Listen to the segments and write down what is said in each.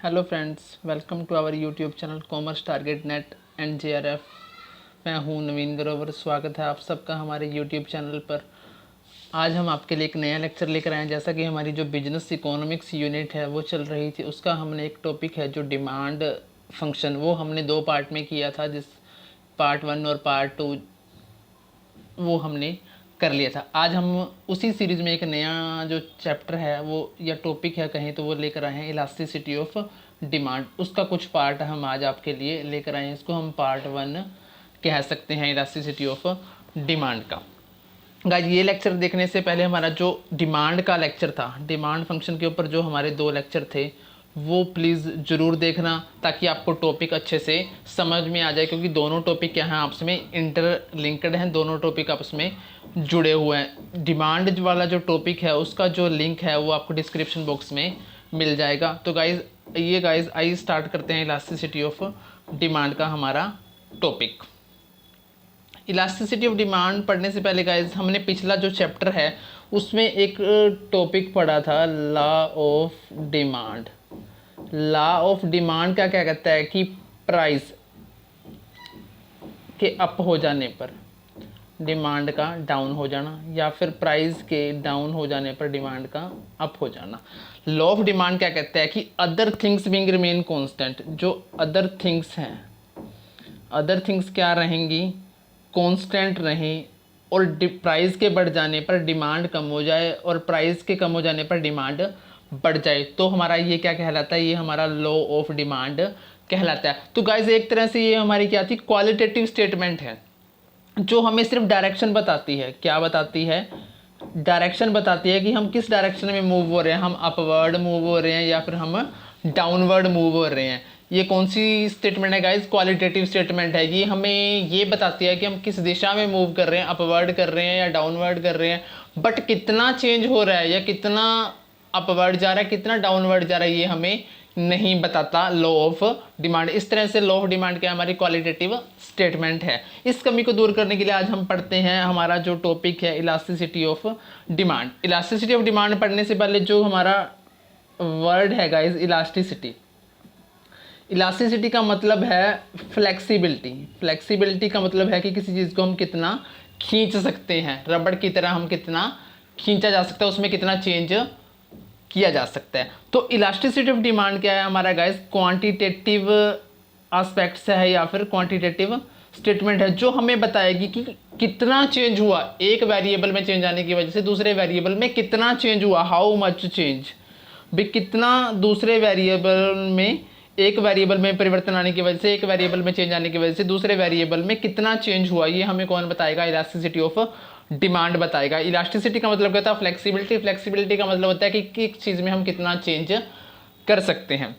Hello friends, welcome to our YouTube channel commerce target NET and JRF. मैं हूं नवीन ग्रोवर। स्वागत है आप सबका हमारे यूट्यूब चैनल पर। आज हम आपके लिए एक नया लेक्चर लेकर आए हैं। जैसा कि हमारी जो बिजनेस इकोनॉमिक्स यूनिट है वो चल रही थी, उसका हमने एक टॉपिक है जो डिमांड फंक्शन, वो हमने 2 पार्ट में किया था। जिस पार्ट 1 और पार्ट 2 वो हमने कर लिया था। आज हम उसी सीरीज़ में एक नया जो चैप्टर है वो या टॉपिक है कहें तो वो लेकर आए हैं, इलास्टिसिटी ऑफ डिमांड। उसका कुछ पार्ट हम आज आपके लिए लेकर आए हैं। इसको हम पार्ट 1 कह सकते हैं, इलास्टिसिटी ऑफ डिमांड का। गाइस, ये लेक्चर देखने से पहले हमारा जो डिमांड का लेक्चर था, डिमांड फंक्शन के ऊपर जो हमारे 2 लेक्चर थे, वो प्लीज़ ज़रूर देखना ताकि आपको टॉपिक अच्छे से समझ में आ जाए, क्योंकि दोनों टॉपिक क्या हैं आपस में इंटरलिंक्ड हैं, दोनों टॉपिक आपस में जुड़े हुए हैं। डिमांड वाला जो टॉपिक है उसका जो लिंक है वो आपको डिस्क्रिप्शन बॉक्स में मिल जाएगा। तो गाइस आइए स्टार्ट करते हैं इलास्टिसिटी ऑफ डिमांड का हमारा टॉपिक। इलास्टिसिटी ऑफ डिमांड पढ़ने से पहले गाइस हमने पिछला जो चैप्टर है उसमें एक टॉपिक पढ़ा था, law of demand. Law of demand क्या क्या कहता है कि प्राइस के अप हो जाने पर डिमांड का डाउन हो जाना, या फिर प्राइस के डाउन हो जाने पर डिमांड का अप हो जाना। लॉ ऑफ डिमांड क्या कहता है कि other things being remain constant, जो अदर थिंग्स हैं, अदर थिंग्स क्या रहेंगी, कांस्टेंट रहें, और प्राइस के बढ़ जाने पर डिमांड कम हो जाए और प्राइस के कम हो जाने पर डिमांड बढ़ जाए, तो हमारा ये क्या कहलाता है, ये हमारा लॉ ऑफ डिमांड कहलाता है। तो गाइस एक तरह से ये हमारी क्या थी, क्वालिटेटिव स्टेटमेंट है जो हमें सिर्फ डायरेक्शन बताती है। क्या बताती है? डायरेक्शन बताती है कि हम किस डायरेक्शन में मूव हो रहे हैं, हम अपवर्ड मूव हो रहे हैं या फिर हम डाउनवर्ड मूव हो रहे हैं। ये कौन सी स्टेटमेंट है गाइस? क्वालिटेटिव स्टेटमेंट है। ये हमें ये बताती है कि हम किस दिशा में मूव कर रहे हैं, अपवर्ड कर रहे हैं या डाउनवर्ड कर रहे हैं, बट कितना चेंज हो रहा है या कितना अपवर्ड जा रहा है, कितना डाउनवर्ड जा रहा है, ये हमें नहीं बताता लॉ ऑफ डिमांड। इस तरह से लॉ ऑफ डिमांड क्या हमारी क्वालिटेटिव स्टेटमेंट है। इस कमी को दूर करने के लिए आज हम पढ़ते हैं हमारा जो टॉपिक है, elasticity of demand. Elasticity of demand पढ़ने से पहले जो हमारा वर्ड है गाइस, इलास्टिसिटी। इलास्टिसिटी का मतलब है फ्लेक्सिबिलिटी। फ्लेक्सिबिलिटी का मतलब है कि किसी चीज़ को हम कितना खींच सकते हैं, रबड़ की तरह हम कितना खींचा जा सकता है, उसमें कितना चेंज किया जा सकता है। तो इलास्टिसिटी ऑफ डिमांड क्या है हमारा गाइस? क्वांटिटेटिव एस्पेक्ट्स है या फिर क्वांटिटेटिव स्टेटमेंट है जो हमें बताएगी कि कितना चेंज हुआ, एक वेरिएबल में चेंज आने की वजह से दूसरे वेरिएबल में कितना चेंज हुआ, हाउ मच चेंज, भी कितना दूसरे वेरिएबल में, एक वेरिएबल में परिवर्तन आने की वजह से, एक वेरिएबल में चेंज आने की वजह से दूसरे वेरिएबल में कितना चेंज हुआ, ये हमें कौन बताएगा? इलास्टिसिटी ऑफ डिमांड बताएगा। इलास्टिसिटी का मतलब कहता है फ्लेक्सिबिलिटी। फ्लेक्सिबिलिटी का मतलब होता है कि किस चीज़ में हम कितना चेंज कर सकते हैं।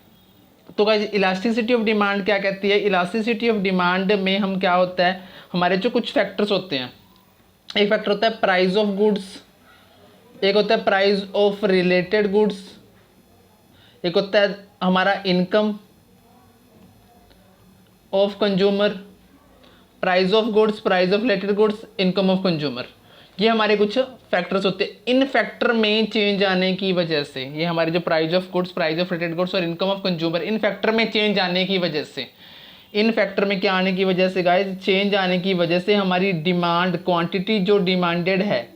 तो गाइस इलास्टिसिटी ऑफ डिमांड क्या कहती है? इलास्टिसिटी ऑफ डिमांड में हम क्या होता है, हमारे जो कुछ फैक्टर्स होते हैं, एक फैक्टर होता है प्राइस ऑफ गुड्स, एक होता है प्राइस ऑफ रिलेटेड गुड्स, एक होता है हमारा income of consumer, price of goods, price of related goods, income of consumer. ये हमारे कुछ फैक्टर्स होते हैं। इन फैक्टर में चेंज आने की वजह से, ये हमारे जो price of goods, price of related goods और इनकम ऑफ कंज्यूमर, इन फैक्टर में चेंज आने की वजह से, इन फैक्टर में क्या आने की वजह से गाइस? चेंज आने की वजह से हमारी डिमांड, क्वांटिटी जो डिमांडेड है,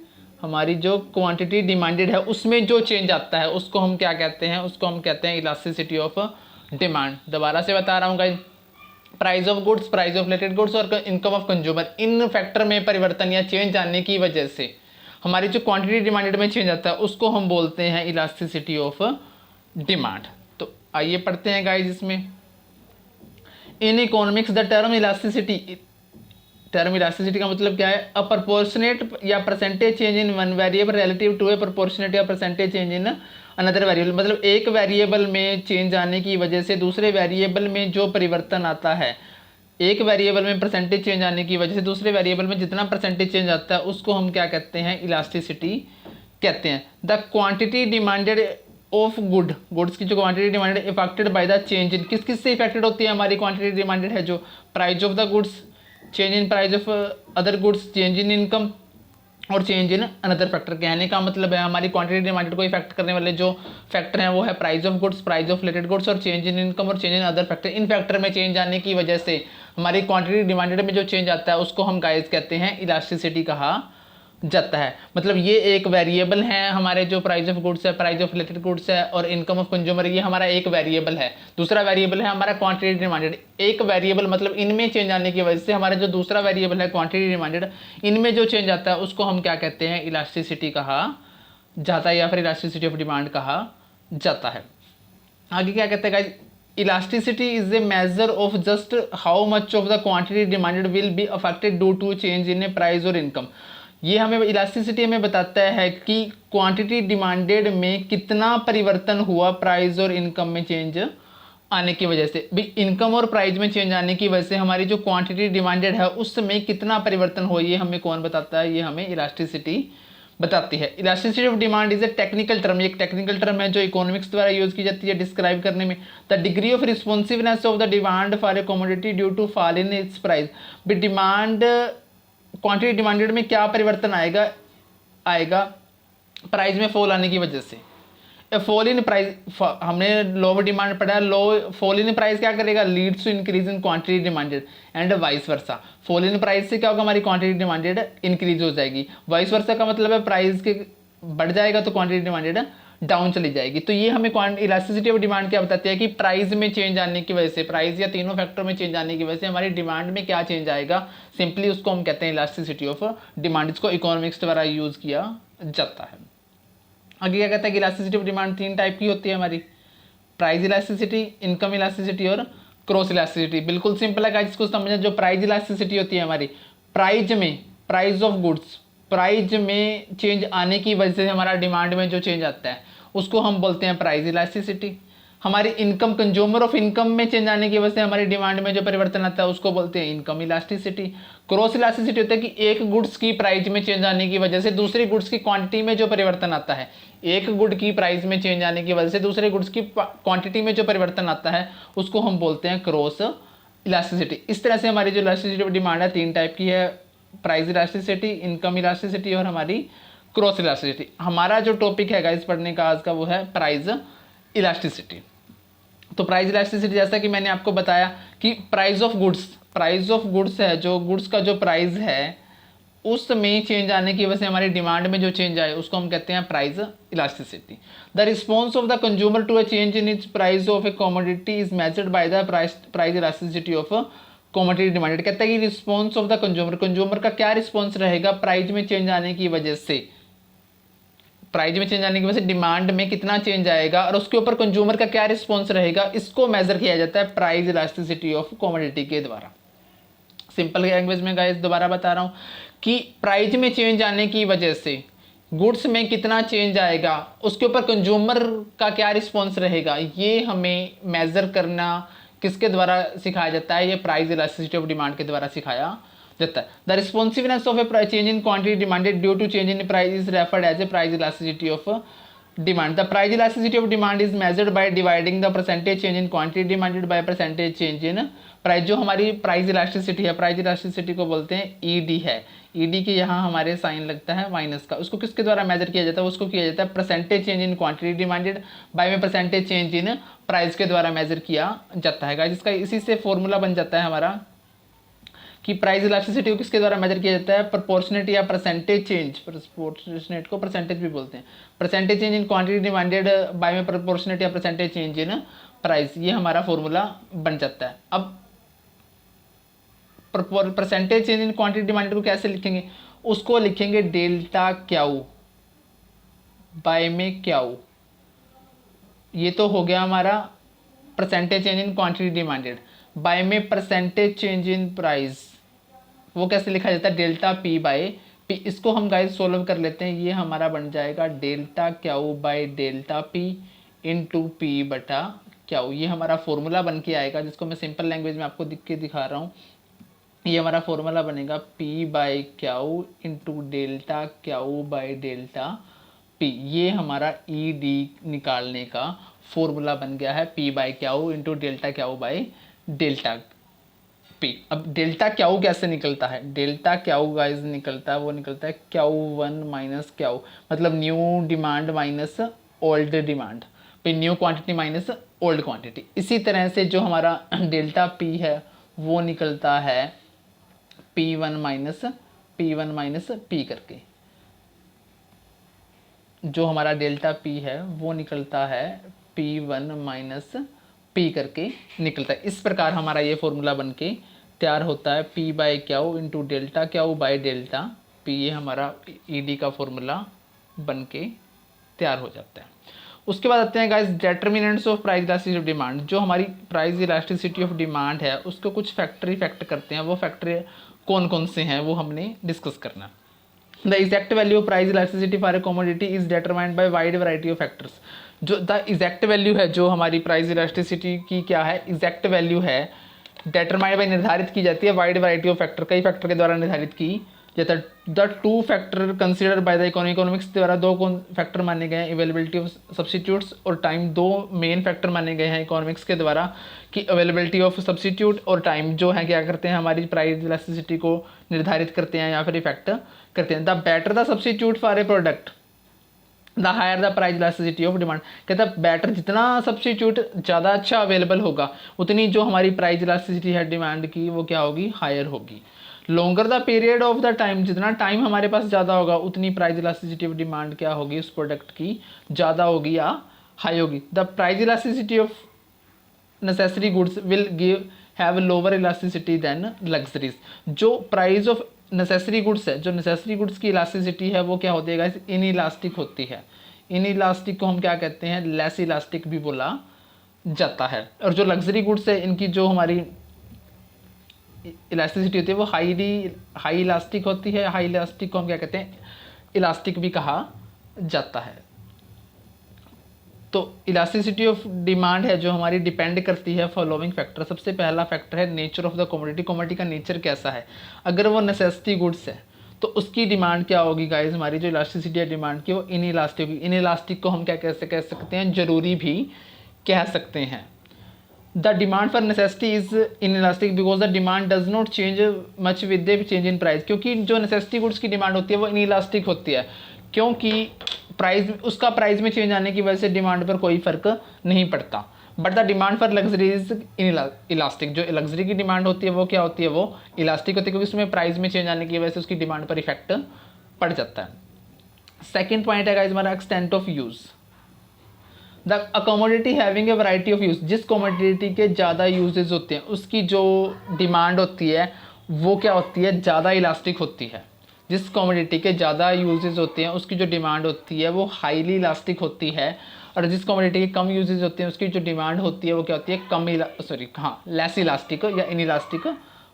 हमारी जो क्वांटिटी डिमांडेड है उसमें जो चेंज आता है उसको हम क्या कहते हैं? उसको हम कहते हैं इलास्टिसिटी ऑफ डिमांड। दोबारा से बता रहा हूँ guys, price of goods, price of related goods और इनकम ऑफ कंज्यूमर, इन फैक्टर में परिवर्तन या चेंज आने की वजह से हमारी जो क्वांटिटी डिमांडेड में चेंज आता है उसको हम बोलते हैं इलास्टिसिटी ऑफ डिमांड। तो आइए पढ़ते हैं गाइस इसमें। In economics the term elasticity, term elasticity का मतलब क्या है? अ प्रोपोर्शनेट या percentage change in one variable relative to a proportionate या percentage change in another variable. मतलब एक वेरिएबल में चेंज आने की वजह से दूसरे वेरिएबल में जो परिवर्तन आता है, एक वेरिएबल में परसेंटेज चेंज आने की वजह से दूसरे वेरिएबल में जितना परसेंटेज चेंज आता है उसको हम क्या कहते हैं? इलास्टिसिटी कहते हैं। The quantity demanded of goods की जो quantity demanded affected by the change in, किस किस से इफेक्टेड होती है हमारी क्वांटिटी डिमांडेड है? जो price of the goods, change in price of other goods, change in income और चेंज इन अनदर फैक्टर। कहने का मतलब है हमारी क्वांटिटी डिमांडेड को इफेक्ट करने वाले जो फैक्टर हैं वो है price of goods, price of related goods और चेंज इन इनकम और change in other factor. In factor में चेंज आने की वजह से हमारी क्वांटिटी डिमांडेड में जो चेंज आता है उसको हम गाइस कहते हैं इलास्टिसिटी कहा जाता है। मतलब ये एक वेरिएबल है हमारे जो प्राइस ऑफ गुड्स है, प्राइस ऑफ रिलेटेड गुड्स है और इनकम ऑफ कंज्यूमर, ये हमारा एक वेरिएबल है। दूसरा वेरिएबल है हमारा क्वांटिटी डिमांडेड। एक वेरिएबल मतलब इनमें चेंज आने की वजह से हमारा जो दूसरा वेरिएबल है क्वांटिटी डिमांडेड, इनमें जो चेंज आता है उसको हम क्या कहते हैं, इलास्टिसिटी कहा जाता है या फिर इलास्टिसिटी ऑफ डिमांड कहा जाता है। आगे क्या कहते हैं guys, elasticity is a measure of just how much of the quantity demanded will be affected due to change in a price और इनकम। ये हमें इलास्टिसिटी हमें बताता है कि क्वांटिटी डिमांडेड में कितना परिवर्तन हुआ प्राइस और इनकम में चेंज आने की वजह से। भी इनकम और प्राइस में चेंज आने की वजह से हमारी जो क्वांटिटी डिमांडेड है उसमें कितना परिवर्तन हुआ, ये हमें कौन बताता है, ये हमें इलास्टिसिटी बताती है। Elasticity of demand is a technical term, एक टेक्निकल टर्म है जो इकोनॉमिक्स द्वारा यूज की जाती है डिस्क्राइब करने में। The degree of responsiveness of the demand for a commodity due to fall in its price. भी डिमांड क्वांटिटी डिमांडेड में क्या परिवर्तन आएगा आएगा प्राइस में फॉल आने की वजह से। फॉल इन प्राइस, हमने लो ऑफ डिमांड पढ़ा, लो फॉल इन प्राइस क्या करेगा, leads to increase in quantity demanded and vice versa. Fall in price से क्या होगा, हमारी क्वांटिटी डिमांडेड इंक्रीज हो जाएगी। वाइस वर्सा का मतलब है प्राइस के बढ़ जाएगा तो क्वांटिटी डिमांडेड डाउन चली जाएगी। तो ये हमें इलास्टिसिटी ऑफ डिमांड क्या बताती है कि प्राइस में चेंज आने की वजह से, प्राइस या तीनों फैक्टर में चेंज आने की वजह से हमारी डिमांड में क्या चेंज आएगा, सिंपली उसको हम कहते हैं इलास्टिसिटी ऑफ डिमांड। इसको इकोनॉमिक्स द्वारा यूज किया जाता है। आगे क्या कहता है कि इलास्टिसिटी ऑफ डिमांड तीन टाइप की होती है हमारी, प्राइस इलास्टिसिटी, इनकम इलास्टिसिटी और क्रॉस इलास्टिसिटी। बिल्कुल सिंपल है गाइस, इसको समझना। जो प्राइस इलास्टिसिटी होती है हमारी, प्राइस में, प्राइस ऑफ गुड्स, प्राइस में चेंज आने की वजह से हमारा डिमांड में जो चेंज आता है उसको हम बोलते हैं प्राइस इलास्टिसिटी। हमारी इनकम, कंज्यूमर ऑफ इनकम में चेंज आने की वजह से हमारी डिमांड में जो परिवर्तन आता है उसको बोलते हैं इनकम इलास्टिसिटी। क्रॉस इलास्टिसिटी होता है कि एक गुड्स की प्राइस में चेंज आने की वजह से दूसरी गुड्स की क्वांटिटी में जो परिवर्तन आता है, एक गुड की प्राइस में चेंज आने की वजह से दूसरे गुड्स की क्वांटिटी में जो परिवर्तन आता है उसको हम बोलते हैं क्रॉस इलास्टिसिटी। इस तरह से हमारी जो इलास्टिसिटी ऑफ डिमांड है तीन टाइप की है, प्राइस इलास्टिसिटी, इनकम इलास्टिसिटी और हमारी क्रॉस इलास्टिसिटी। हमारा जो टॉपिक है गाइस पढ़ने का आज का वो है प्राइस इलास्टिसिटी। तो प्राइस इलास्टिसिटी जैसा कि मैंने आपको बताया कि price of goods, price of goods है, जो गुड्स का जो प्राइस है उसमें चेंज आने की वजह से हमारी डिमांड में जो चेंज आए उसको हम कहते हैं price elasticity. The response of the consumer to a change in its price of a commodity is measured by the price elasticity of commodity demanded. कहता है कि response of the consumer, consumer का क्या रिस्पॉन्स रहेगा price में change आने की वजह से, प्राइस में चेंज आने की वजह से डिमांड में कितना चेंज आएगा और उसके ऊपर कंज्यूमर का क्या रिस्पॉन्स रहेगा, इसको मेजर किया जाता है प्राइस इलास्टिसिटी ऑफ कमोडिटी के द्वारा। सिंपल लैंग्वेज में गाइस दोबारा बता रहा हूं कि प्राइस में चेंज आने की वजह से गुड्स में कितना चेंज आएगा, उसके ऊपर कंज्यूमर का क्या रिस्पॉन्स रहेगा, ये हमें मेजर करना किसके द्वारा सिखाया जाता है, ये प्राइस इलास्टिसिटी ऑफ डिमांड के द्वारा सिखाया जाता है। The responsiveness of a change in quantity demanded due to change in price is referred as a price elasticity of demand. The price elasticity of demand is measured by dividing the percentage change in quantity demanded by percentage change in price. जो हमारी price elasticity है, price elasticity को बोलते हैं ED है। ED के यहाँ हमारे साइन लगता है माइनस का। उसको किसके द्वारा मेजर किया जाता है, उसको किया जाता है percentage change in quantity demanded bye में परसेंटेज चेंज इन प्राइस के द्वारा मेजर किया जाता है। जिसका इसी से फॉर्मूला बन जाता है हमारा कि प्राइस इलास्टिसिटी को किसके द्वारा मेजर किया जाता है, प्रोपोर्शनेट या परसेंटेज चेंज, प्रोपोर्शनेट को परसेंटेज भी बोलते हैं, percentage change in quantity demanded bye में प्रोपोर्शनेट या परसेंटेज चेंज इन प्राइस, ये हमारा फॉर्मूला बन जाता है। अब percentage change in quantity demanded को कैसे लिखेंगे, उसको लिखेंगे डेल्टा क्याऊ बाय में क्याऊ। ये तो हो गया हमारा percentage change in quantity demanded bye में परसेंटेज चेंज इन प्राइस, वो कैसे लिखा जाता है, डेल्टा पी बाय पी। इसको हम गाइस सोल्व कर लेते हैं, ये हमारा बन जाएगा delta Q by delta P into P बटा क्याऊ। ये हमारा फॉर्मूला बन के आएगा, जिसको मैं सिंपल लैंग्वेज में आपको दिख के दिखा रहा हूँ। ये हमारा फॉर्मूला बनेगा P by Q into delta Q by delta P. ये हमारा ई डी निकालने का फॉर्मूला बन गया है, P by Q into delta Q by delta P. अब डेल्टा क्याऊ कैसे निकलता है, डेल्टा क्याऊ गाइज निकलता है, वो निकलता है Q1 माइनस क्याऊ, मतलब new demand minus old demand, फिर new quantity minus old quantity. इसी तरह से जो हमारा डेल्टा पी है वो निकलता है P1 माइनस पी करके। जो हमारा डेल्टा पी है वो निकलता है P1 माइनस पी करके निकलता है। इस प्रकार हमारा ये फॉर्मूला बनके तैयार होता है P by Q into delta Q by delta P. ये हमारा ईडी का फॉर्मूला बनके तैयार हो जाता है। उसके बाद आते हैं guys determinants of price elasticity of demand. जो हमारी प्राइस इलास्टिसिटी ऑफ डिमांड है उसको कुछ फैक्टर इफेक्ट करते हैं, वो फैक्टर कौन कौन से हैं वो हमने डिस्कस करना। The exact value of price elasticity for a commodity is determined by wide variety of factors. जो द एग्जैक्ट वैल्यू है जो हमारी प्राइस इलास्टिसिटी की क्या है, एग्जैक्ट वैल्यू है डिटरमाइंड बाय निर्धारित की जाती है वाइड वैरायटी ऑफ फैक्टर, कई फैक्टर के द्वारा निर्धारित की जाता है। The two factor consider by the economics द्वारा दो कौन फैक्टर माने गए हैं, अवेलेबिलिटी ऑफ सब्स्टिट्यूट्स और टाइम। दो मेन फैक्टर माने गए हैं इकोनॉमिक्स के द्वारा कि अवेलेबिलिटी ऑफ सब्स्टिट्यूट और टाइम जो है क्या करते हैं हमारी प्राइस इलास्टिसिटी को निर्धारित करते हैं या फिर इफेक्ट करते हैं। The better the substitute for a product the higher the price elasticity of demand. कहता है बेटर जितना सब्स्टिट्यूट ज़्यादा अच्छा अवेलेबल होगा उतनी जो हमारी प्राइस इलास्टिसिटी है डिमांड की वो क्या होगी, हायर होगी। Longer the period of the time, जितना टाइम हमारे पास ज़्यादा होगा उतनी प्राइस इलास्टिसिटी ऑफ डिमांड क्या होगी उस प्रोडक्ट की, ज़्यादा होगी या हाई होगी। The price elasticity of necessary goods will give have lower elasticity than luxuries. जो प्राइस ऑफ नेसेसरी गुड्स है, जो नेसेसरी गुड्स की इलास्टिसिटी है वो क्या होती है गाइस, इन इलास्टिक होती है। इन इलास्टिक को हम क्या कहते हैं, लेस इलास्टिक भी बोला जाता है। और जो लग्जरी गुड्स है इनकी जो हमारी इलास्टिसिटी होती है वो हाई इलास्टिक होती है। हाई इलास्टिक को हम क्या कहते हैं, इलास्टिक भी कहा जाता है। तो इलास्टिसिटी ऑफ डिमांड है जो हमारी डिपेंड करती है फॉलोइंग फैक्टर। सबसे पहला फैक्टर है nature of the commodity, commodity का नेचर कैसा है। अगर वो नेसेसिटी गुड्स है तो उसकी डिमांड क्या होगी गाइस, हमारी जो इलास्टिसिटी है डिमांड की वो इन इलास्टिक होगी। इन इलास्टिक को हम क्या कह सकते हैं, जरूरी भी कह सकते हैं। The demand for necessity is in elastic because the demand does not change much with the change in price. क्योंकि जो नेसेसिटी गुड्स की डिमांड होती है वो इन इलास्टिक होती है, क्योंकि प्राइस उसका प्राइस में चेंज आने की वजह से डिमांड पर कोई फर्क नहीं पड़ता। But the demand for luxury is in elastic. जो लग्जरी की डिमांड होती है वो क्या होती है, वो इलास्टिक होती है, क्योंकि उसमें प्राइस में चेंज आने की वजह से उसकी डिमांड पर इफेक्ट पड़ जाता है। सेकेंड पॉइंट है गाइस हमारा extent of use. The commodity having a variety of use, जिस कमोडिटी के ज़्यादा यूजेज होते हैं उसकी जो डिमांड होती है वो क्या होती है, ज़्यादा इलास्टिक होती है। जिस कमोडिटी के ज़्यादा यूजेज होते हैं उसकी जो डिमांड होती है वो हाईली इलास्टिक होती है, और जिस कमोडिटी के कम यूजेज होते हैं उसकी जो डिमांड होती है वो क्या होती है, लेस इलास्टिक या इन इलास्टिक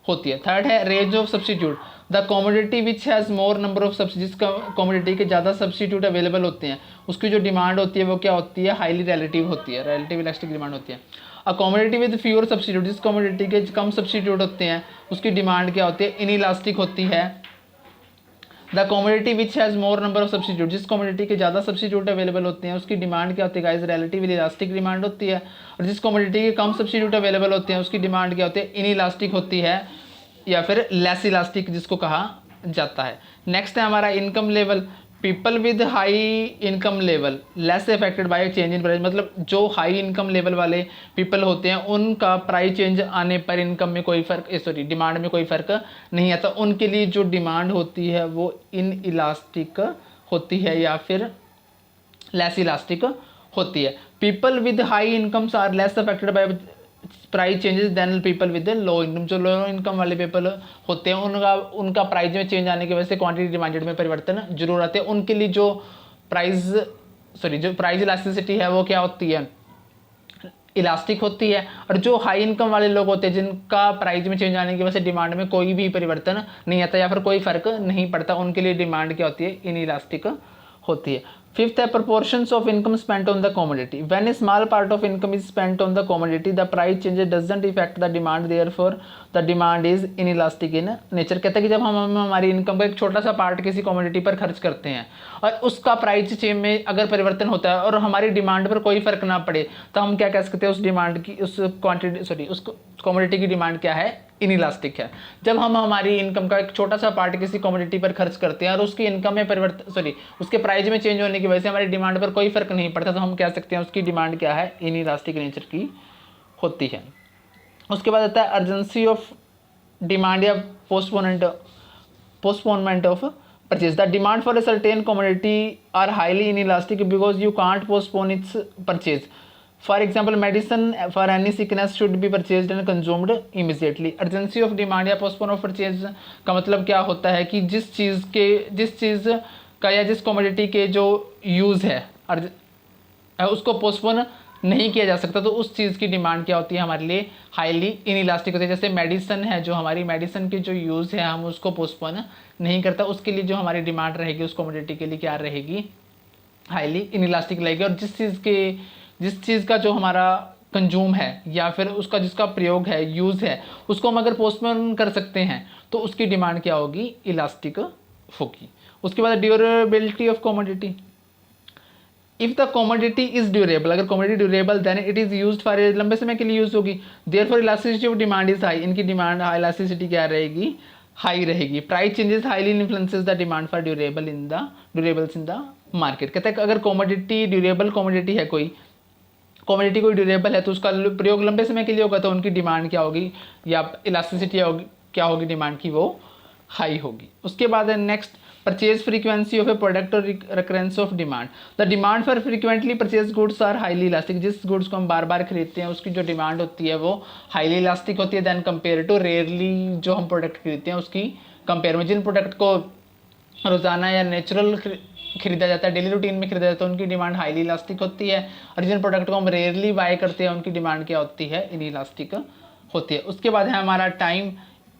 होती है। थर्ड है range of substitute. The commodity which has more number of जिस कमोडिटी के ज़्यादा सब्स्टिट्यूट अवेलेबल होते हैं उसकी जो डिमांड होती है वो क्या होती है, हाईली रिलेटिव होती है, रिलेटिव इलास्टिक डिमांड होती है। A commodity with fewer substitute, जिस कमोडिटी के कम सब्स्टिट्यूट होते हैं उसकी डिमांड क्या होती है, इन इलास्टिक होती है। The commodity which has more number of substitute, जिस कमोडिटी के ज़्यादा सब्स्टिट्यूट अवेलेबल होते हैं उसकी डिमांड क्या होती है गाइस, रिलेटिवली इलास्टिक डिमांड होती है। और जिस कमोडिटी के कम सब्स्टिट्यूट अवेलेबल होते हैं उसकी डिमांड क्या होती है, इन इलास्टिक होती है या फिर लेस इलास्टिक जिसको कहा जाता है। नेक्स्ट है हमारा income level. People with high income level less affected by change in price, मतलब जो हाई इनकम लेवल वाले पीपल होते हैं उनका प्राइस चेंज आने पर इनकम में कोई फर्क डिमांड में कोई फर्क नहीं आता। उनके लिए जो डिमांड होती है वो इन इलास्टिक होती है या फिर लेस इलास्टिक होती है। People with high incomes are less affected by price changes than people with low income. जो लो इनकम वाले पीपल होते हैं उनका प्राइस में चेंज आने की वजह से क्वांटिटी डिमांडेड में परिवर्तन जरूर आते हैं। उनके लिए जो प्राइस इलास्टिसिटी है वो क्या होती है, इलास्टिक होती है। और जो हाई इनकम वाले लोग होते हैं जिनका प्राइस में चेंज आने की वजह से डिमांड में कोई भी परिवर्तन नहीं आता या फिर कोई फर्क नहीं पड़ता, उनके लिए डिमांड क्या होती है, इन इलास्टिक होती है। फिफ्थ है proportions of income spent on the commodity. When a small part of income is spent on the commodity, the price changes doesn't affect the demand, therefore the demand is inelastic in nature. कहता है कि जब हम हमारी income का एक छोटा सा पार्ट किसी कमोडिटी पर खर्च करते हैं और उसका प्राइस चेंज में अगर परिवर्तन होता है और हमारी डिमांड पर कोई फर्क ना पड़े तो हम क्या कह सकते हैं, उस डिमांड की उस क्वांटिटी उस कमोडिटी की डिमांड क्या है, इनइलास्टिक है। जब हम हमारी इनकम का एक छोटा सा पार्ट किसी कमोडिटी पर खर्च करते हैं और उसकी इनकम में परिवर्तन उसके प्राइस में चेंज होने की वजह से हमारी डिमांड पर कोई फर्क नहीं पड़ता, तो हम कह सकते हैं उसकी डिमांड क्या है, इनइलास्टिक नेचर की होती है। उसके बाद आता है अर्जेंसी ऑफ डिमांड या postponement of purchase. The demand for a certain commodity are highly inelastic because you can't postpone its purchase. For example, medicine for any sickness should be purchased and consumed immediately. Urgency of demand या postpone of purchase का मतलब क्या होता है कि जिस चीज़ का या जिस commodity के जो यूज़ है उसको पोस्टपोन नहीं किया जा सकता, तो उस चीज़ की डिमांड क्या होती है हमारे लिए, हाईली इनइलास्टिक होती है। जैसे मेडिसिन है, जो हमारी मेडिसिन की जो यूज़ है हम उसको पोस्टपोन नहीं करता, उसके लिए जो हमारी डिमांड रहेगी उस कमोडिटी के लिए क्या रहेगी, हाईली इनइलास्टिक रहेगी। और जिस चीज़ का जो हमारा कंज्यूम है या फिर उसका जिसका प्रयोग है, यूज़ है, उसको हम अगर पोस्टपोन कर सकते हैं तो उसकी डिमांड क्या होगी, इलास्टिक होगी। उसके बाद durability of commodity. If the commodity is durable, अगर commodity durable then it is used for लंबे समय के लिए यूज होगी। Therefore elasticity of demand is high, इनकी डिमांड इलास्टिसिटी क्या रहेगी, हाई रहेगी। Price changes highly influences the demand for durables in the market. कहते हैं अगर कमोडिटी ड्यूरेबल कमोडिटी है, कोई ड्यूरेबल है तो उसका प्रयोग लंबे समय के लिए होगा, तो उनकी डिमांड क्या होगी या इलास्टिसिटी क्या होगी डिमांड की, वो हाई होगी। उसके बाद next purchase frequency of a product और recurrence of demand. The demand for frequently purchase goods are highly elastic, जिस गुड्स को हम बार बार खरीदते हैं उसकी जो डिमांड होती है वो हाईली इलास्टिक होती है देन कंपेयर टू रेयरली जो हम प्रोडक्ट खरीदते हैं उसकी कंपेयर में। जिन प्रोडक्ट को रोजाना या नेचुरल खरीदा जाता है, डेली रूटीन में खरीदा जाता है, उनकी डिमांड हाईली इलास्टिक होती है, और जिन प्रोडक्ट को हम रेयरली बाय करते हैं उनकी डिमांड क्या होती है, इनइलास्टिक होती है। उसके बाद है हमारा time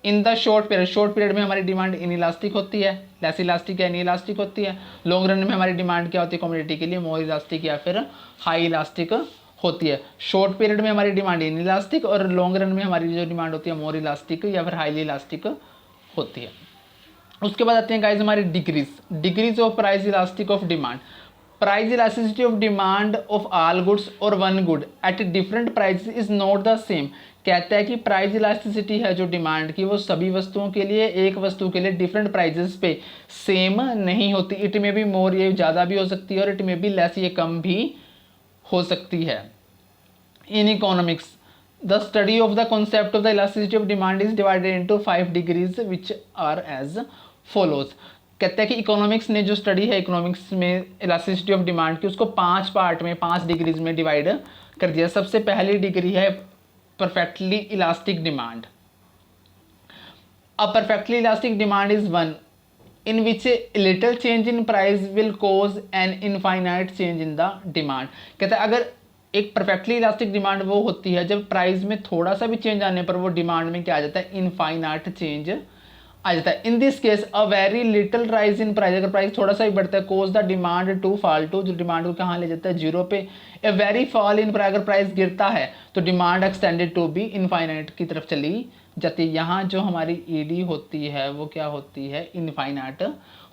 in the short period में हमारी डिमांड इनइलास्टिक होती है, लेस इलास्टिक या इनइलास्टिक होती है। लॉन्ग रन में हमारी डिमांड क्या होती है कमोडिटी के लिए, मोर इलास्टिक या फिर हाई इलास्टिक होती है। शॉर्ट पीरियड में हमारी डिमांड इनइलास्टिक और लॉन्ग रन में हमारी जो डिमांड होती है मोर इलास्टिक या फिर हाईली इलास्टिक होती है। उसके बाद आते हैं गाइस हमारे degrees of price elastic of demand. Price elasticity of demand of all goods और one good at different price is not the same. कहता है कि प्राइस इलास्टिसिटी है जो डिमांड की वो सभी वस्तुओं के लिए, एक वस्तु के लिए डिफरेंट प्राइजेस पे सेम नहीं होती। इट में भी मोर, ये ज़्यादा भी हो सकती है, और इट में भी लेस, ये कम भी हो सकती है। In economics the study of the concept of the elasticity of demand is divided into 5 degrees which are as follows. कहते हैं कि इकोनॉमिक्स ने जो स्टडी है इकोनॉमिक्स में इलास्टिसिटी ऑफ डिमांड की, उसको 5 पार्ट में 5 डिग्रीज में डिवाइड कर दिया। सबसे पहली डिग्री है perfectly elastic demand. A perfectly elastic demand is one in which a little change in price will cause an infinite change in the demand। कहता है अगर एक परफेक्टली इलास्टिक डिमांड वो होती है जब प्राइस में थोड़ा सा भी चेंज आने पर वो डिमांड में क्या आ जाता है, इनफाइनाइट चेंज आ जाता है। In this case a very little rise in price, अगर प्राइस थोड़ा सा भी बढ़ता है, cause the demand to fall to, जो डिमांड को कहाँ ले जाता है, जीरो पे। A very fall in price, अगर प्राइस गिरता है तो demand extended to be infinite की तरफ चली जाती है। यहाँ जो हमारी ईडी होती है वो क्या होती है, इनफाइनाइट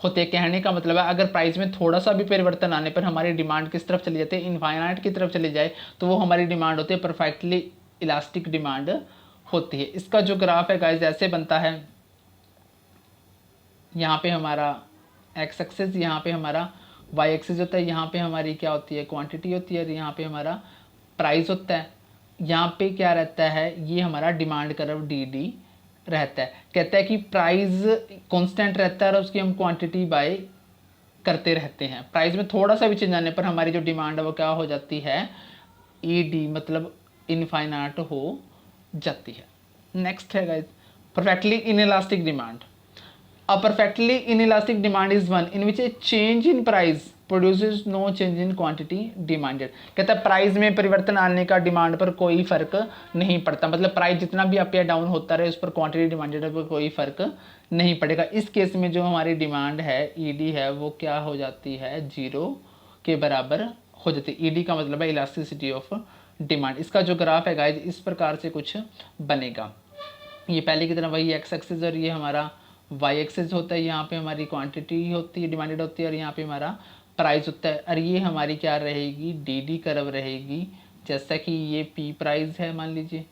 होते हैं। कहने का मतलब है अगर प्राइस में थोड़ा सा भी परिवर्तन आने पर हमारी डिमांड किस तरफ चली जाती है, इनफाइनाइट की तरफ चली जाए, तो वो हमारी डिमांड होती है परफेक्टली इलास्टिक डिमांड होती है। इसका जो ग्राफ है गाइस ऐसे बनता है, यहाँ पे हमारा एक्स एक्सिस, यहाँ पे हमारा वाई एक्सिस होता है, यहाँ पे हमारी क्या होती है, क्वांटिटी होती है, और यहाँ पे हमारा प्राइस होता है। यहाँ पे क्या रहता है, ये हमारा डिमांड कर्व डी डी रहता है। कहता है कि प्राइस कांस्टेंट रहता है और उसकी हम क्वांटिटी बाय करते रहते हैं। प्राइस में थोड़ा सा भी चेंज आने पर हमारी जो डिमांड है वो क्या हो जाती है, ई डी मतलब इनफाइनाइट हो जाती है। नेक्स्ट है guys perfectly inelastic demand. A perfectly inelastic demand is one in which a change in price produces no change in quantity demanded। कहता है प्राइस में परिवर्तन आने का डिमांड पर कोई फर्क नहीं पड़ता, मतलब प्राइस जितना भी अप या डाउन होता रहे उस पर क्वांटिटी डिमांडेड पर कोई फर्क नहीं पड़ेगा। इस केस में जो हमारी डिमांड है ईडी है वो क्या हो जाती है, जीरो के बराबर हो जाती है। ईडी का मतलब है इलास्टिसिटी ऑफ डिमांड। इसका जो ग्राफ है गाइज इस प्रकार से कुछ बनेगा। ये पहले की तरह वही एक्स एक्सिस और ये हमारा वाई एक्सिस होता है, यहाँ पे हमारी क्वांटिटी होती है डिमांडेड होती है, और यहाँ पे हमारा प्राइस होता है, और ये हमारी क्या रहेगी, डी डी कर्व रहेगी। जैसा कि ये पी प्राइस है, मान लीजिए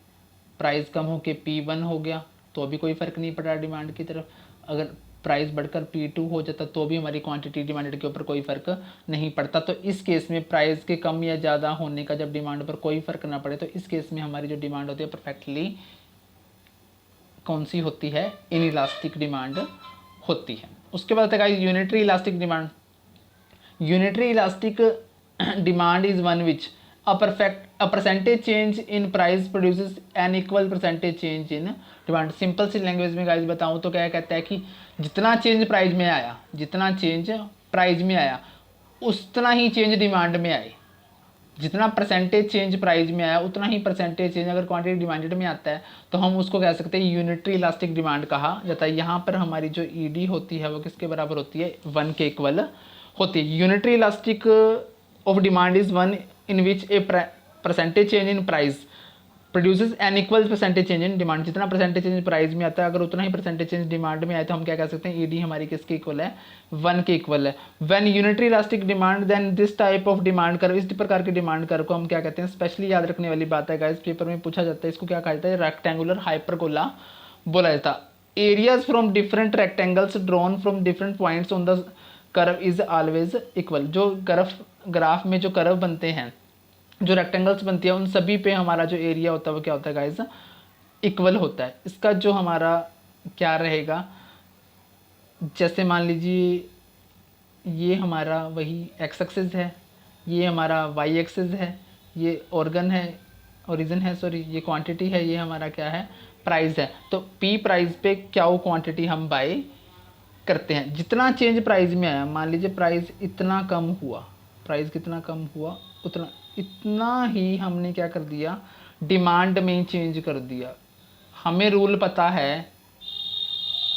प्राइस कम होके P1 हो गया, तो भी कोई फ़र्क नहीं पड़ रहा डिमांड की तरफ। अगर प्राइस बढ़कर P2 हो जाता तो भी हमारी क्वांटिटी डिमांडेड के ऊपर कोई फ़र्क नहीं पड़ता। तो इस केस में प्राइस के कम या ज़्यादा होने का जब डिमांड पर कोई फ़र्क ना पड़े, तो इस केस में हमारी जो डिमांड होती है परफेक्टली कौन सी होती है, इनइलास्टिक डिमांड होती है। उसके बाद आता है unitary elastic demand. Unitary elastic demand is one which a percentage change in price produces an equal percentage change in demand। Simple सी लैंग्वेज में गाइस बताऊं तो क्या कहता है कि जितना चेंज प्राइस में आया, जितना चेंज प्राइस में आया उतना ही चेंज डिमांड में आए। जितना परसेंटेज चेंज प्राइस में आया उतना ही परसेंटेज चेंज अगर क्वांटिटी डिमांडेड में आता है तो हम उसको कह सकते हैं यूनिटरी इलास्टिक डिमांड कहा जाता है। यहाँ पर हमारी जो ईडी होती है वो किसके बराबर होती है, 1 के इक्वल होती है। Unitary elastic of demand is one in which a percentage change in price produces N equal percentage change in demand. जितना परसेंटेज चेंज प्राइस में आता है अगर उतना ही परसेंटेज चेंज डिमांड में आए तो हम क्या कह सकते हैं, ईडी हमारी किसके इक्वल है, 1 के इक्वल है। When unitary elastic demand then this type of demand curve, इस प्रकार की डिमांड कर्व को हम क्या कहते हैं, स्पेशली याद रखने वाली बात है गाइस, पेपर में पूछा जाता है, इसको क्या कहा जाता है, रेक्टेंगुलर हाइपरबोला बोला जाता है। Areas from different rectangles drawn from different points on the curve is always equal. जो ग्राफ में जो कर्व बनते हैं, जो रेक्टेंगल्स बनती है, उन सभी पे हमारा जो एरिया होता है वो क्या होता है गाइस, इक्वल होता है। इसका जो हमारा क्या रहेगा, जैसे मान लीजिए ये हमारा वही एक्स एक्सिस है, ये हमारा वाई एक्सिस है, ये ऑर्गन है, ओरिजिन है सॉरी, ये क्वांटिटी है, ये हमारा क्या है, प्राइस है। तो पी प्राइस पे क्या वो क्वांटिटी हम बाय करते हैं। जितना चेंज प्राइस में आया, मान लीजिए प्राइस इतना कम हुआ, प्राइस कितना कम हुआ उतना इतना ही हमने क्या कर दिया, डिमांड में चेंज कर दिया। हमें रूल पता है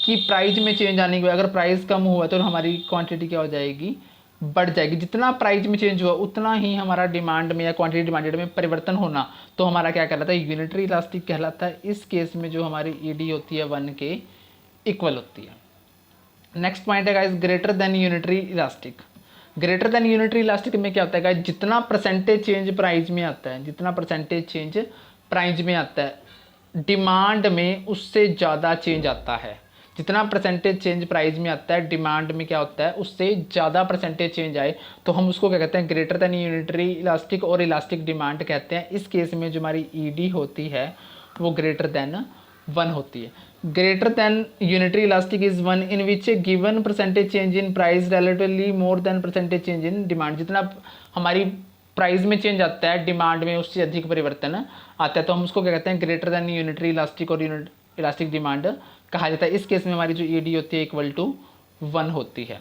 कि प्राइस में चेंज आने के बाद अगर प्राइस कम हुआ तो हमारी क्वांटिटी क्या हो जाएगी, बढ़ जाएगी। जितना प्राइस में चेंज हुआ उतना ही हमारा डिमांड में या क्वांटिटी डिमांडेड में परिवर्तन होना, तो हमारा क्या कहलाता है, यूनिटरी इलास्टिक कहलाता है। इस केस में जो हमारी ईडी होती है 1 के इक्वल होती है। नेक्स्ट पॉइंट है guys, greater than unitary elastic. Greater than unitary elastic में क्या होता है गाइस, जितना परसेंटेज चेंज प्राइस में आता है, जितना परसेंटेज चेंज प्राइस में आता है, डिमांड में उससे ज़्यादा चेंज आता है। जितना परसेंटेज चेंज प्राइस में आता है, डिमांड में क्या होता है, उससे ज़्यादा परसेंटेज चेंज आए तो हम उसको क्या कहते हैं, ग्रेटर देन यूनिटरी इलास्टिक और इलास्टिक डिमांड कहते हैं। इस केस में जो हमारी ईडी होती है वो ग्रेटर देन 1 होती है। Greater than unitary elastic is one in which A given percentage change in price relatively more than percentage change in demand. जितना हमारी प्राइस में चेंज आता है, डिमांड में उससे अधिक परिवर्तन आता है, तो हम उसको क्या कहते हैं, ग्रेटर देन यूनिटरी इलास्टिक और इलास्टिक डिमांड कहा जाता है। इस केस में हमारी जो ईडी होती है इक्वल टू 1 होती है।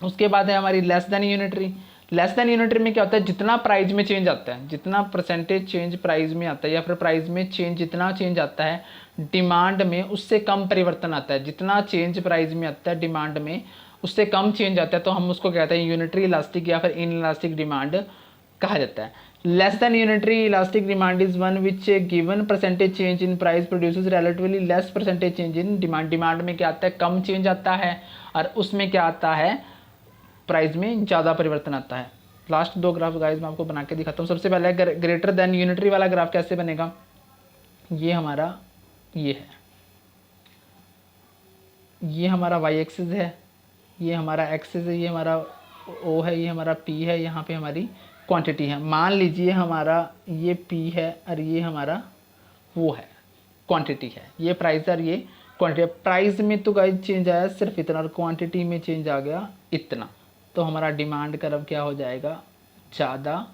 उसके बाद है हमारी less than unitary. Less than unitary में क्या होता है, जितना प्राइस में चेंज आता है, जितना परसेंटेज चेंज प्राइस में आता है या फिर प्राइस में चेंज जितना चेंज आता है, डिमांड में उससे कम परिवर्तन आता है। जितना चेंज प्राइस में आता है, डिमांड में उससे कम चेंज आता है, तो हम उसको कहते हैं यूनिटरी इलास्टिक या फिर इन इलास्टिक डिमांड कहा जाता है। Less than unitary elastic demand is one which A given percentage change in price produces relatively less percentage change in demand. Demand में क्या आता है, कम चेंज आता है, और उसमें क्या आता है, प्राइस में ज़्यादा परिवर्तन आता है। लास्ट 2 ग्राफ गाइस मैं आपको बना के दिखाता हूँ। सबसे पहले ग्रेटर देन यूनिटरी वाला ग्राफ कैसे बनेगा, ये हमारा ये है, ये हमारा वाई एक्सिस है, ये हमारा एक्सिस है, ये हमारा ओ है, ये हमारा पी है, यहाँ पे हमारी क्वांटिटी है। मान लीजिए हमारा ये पी है और ये हमारा वो है, क्वांटिटी है, ये प्राइस और ये क्वांटिटी। प्राइस में तो गाइस चेंज आया सिर्फ इतना और क्वांटिटी में चेंज आ गया इतना, तो हमारा डिमांड कर्व क्या हो जाएगा, ज़्यादा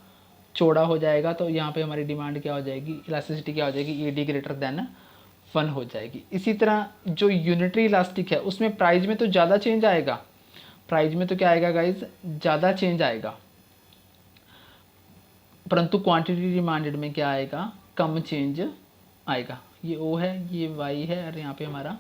चौड़ा हो जाएगा। तो यहाँ पे हमारी डिमांड क्या हो जाएगी, इलास्टिसिटी क्या हो जाएगी, ईडी ग्रेटर देन 1 हो जाएगी। इसी तरह जो यूनिटरी इलास्टिक है उसमें प्राइस में तो ज़्यादा चेंज आएगा, प्राइस में तो क्या आएगा गाइस, ज़्यादा चेंज आएगा, परंतु क्वांटिटी डिमांडेड में क्या आएगा, कम चेंज आएगा। ये ओ है, ये वाई है और यहाँ पे हमारा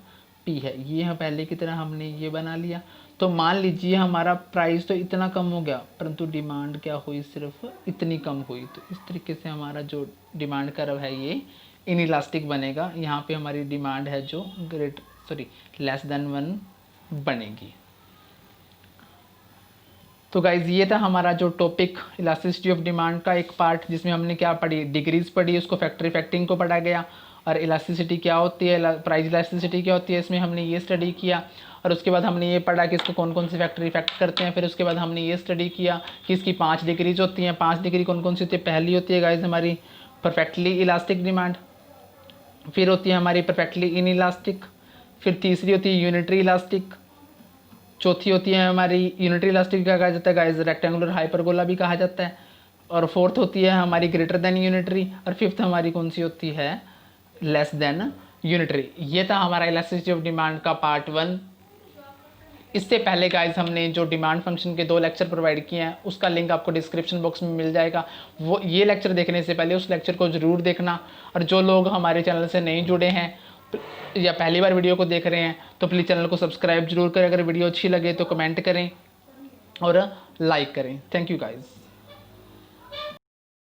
पी है। ये है पहले की तरह हमने ये बना लिया। तो मान लीजिए हमारा प्राइस तो इतना कम हो गया परंतु डिमांड क्या हुई, सिर्फ इतनी कम हुई। तो इस तरीके से हमारा जो डिमांड कर्व है ये इनइलास्टिक बनेगा। यहाँ पे हमारी डिमांड है जो लेस देन 1 बनेगी। तो गाइज ये था हमारा जो टॉपिक इलास्टिसिटी ऑफ डिमांड का एक पार्ट, जिसमें हमने क्या पढ़ी, डिग्रीज पढ़ी, उसको फैक्टर इफेक्टिंग को पढ़ा गया, और इलास्टिसिटी क्या होती है, प्राइस इलास्टिसिटी क्या होती है, इसमें हमने ये स्टडी किया। और उसके बाद हमने ये पढ़ा कि इसको कौन कौन से फैक्टर इफेक्ट करते हैं। फिर उसके बाद हमने ये स्टडी किया कि इसकी 5 डिग्रीज होती हैं। 5 डिग्री कौन कौन सी होती है? पहली होती है गाइज हमारी परफेक्टली इलास्टिक डिमांड, फिर होती है हमारी परफेक्टली इन इलास्टिक, फिर तीसरी होती है यूनिटरी इलास्टिक, चौथी होती है हमारी यूनिटरी इलास्टिक क्या कहा जाता है गाइज? रेक्टेंगुलर हाइपरबोला भी कहा जाता है। और फोर्थ होती है हमारी ग्रेटर देन यूनिटरी, और फिफ्थ हमारी कौन सी होती है? Less than unitary. ये था हमारा इलास्टिसिटी ऑफ डिमांड का पार्ट 1। इससे पहले गाइज हमने जो डिमांड फंक्शन के 2 लेक्चर प्रोवाइड किए हैं उसका लिंक आपको डिस्क्रिप्शन बॉक्स में मिल जाएगा। वो ये लेक्चर देखने से पहले उस लेक्चर को ज़रूर देखना। और जो लोग हमारे चैनल से नहीं जुड़े हैं या पहली बार वीडियो को देख रहे हैं तो प्लीज़ चैनल को सब्सक्राइब जरूर करें। अगर वीडियो अच्छी लगे तो कमेंट करें और लाइक करें। Thank you guys.